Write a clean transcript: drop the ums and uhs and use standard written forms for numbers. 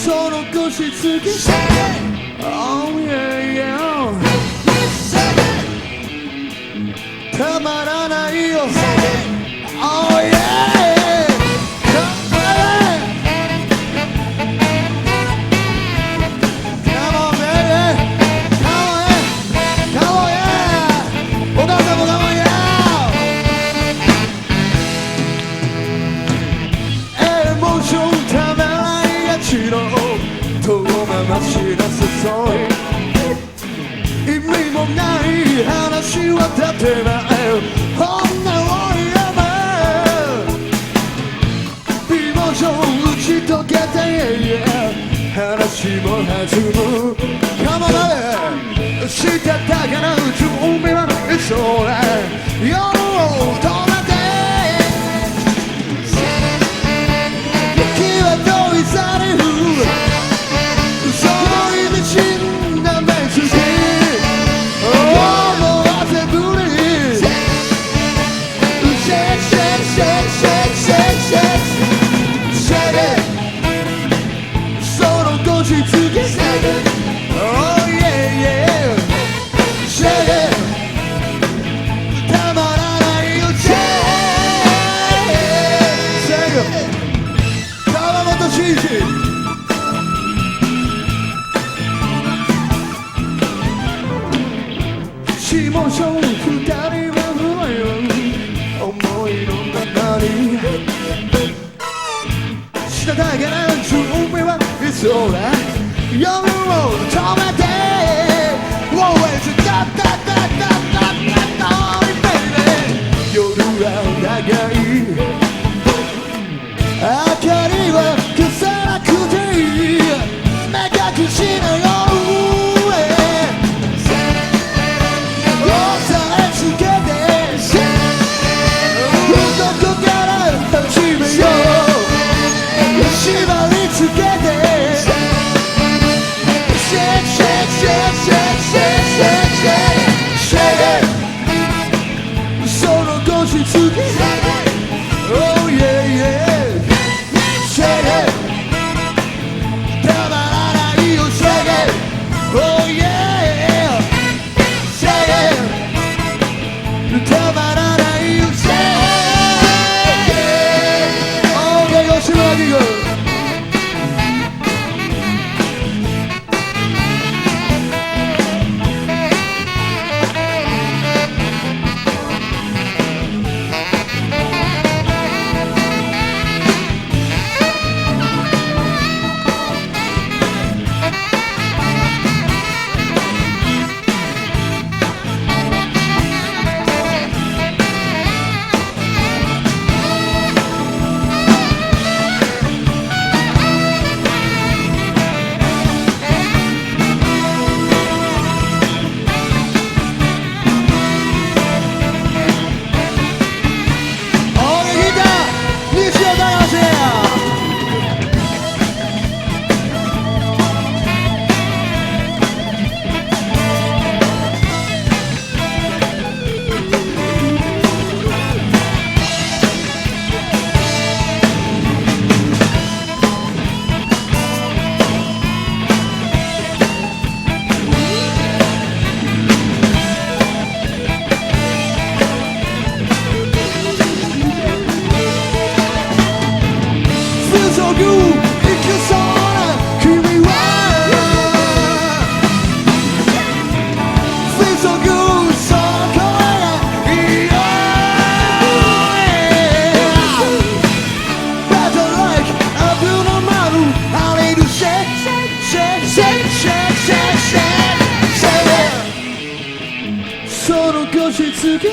Solo così tsugi Oh yeah yeah Tamarana io Oh yeah Come on baby Come on Come on yeah Come on yeah Emotion tamarana chiro 도망만 지났었어 의미 못 나이 하나씩와 답해봐요 험나워야만 비모종 우치 똑같아 하나씩 뭘 하주고 Come on baby 시작다가는 준비만 있어라 영으로 떠나대 기와 또 이사를 후 Oh yeah yeah Shake it 타마라나 이거 Shake it 다음부터 시시 시모션 후다리만 흘러요 어머니는 나날이 시다다가는 준비와 있어라 영으로 tomate Whoa, it's a da baby 요루랑 나가이 아카리와 그 사람 그대이 내가 그 신을 여우에 로사에 주게 돼 이거 그가라 집에요 시발이 주게 돼 Solo così tsugi Oh yeah yeah Shake it Tamarana io shake it Oh yeah Shake it Tamarana io shake it Okay, 열심히 이거 Solo così tsugi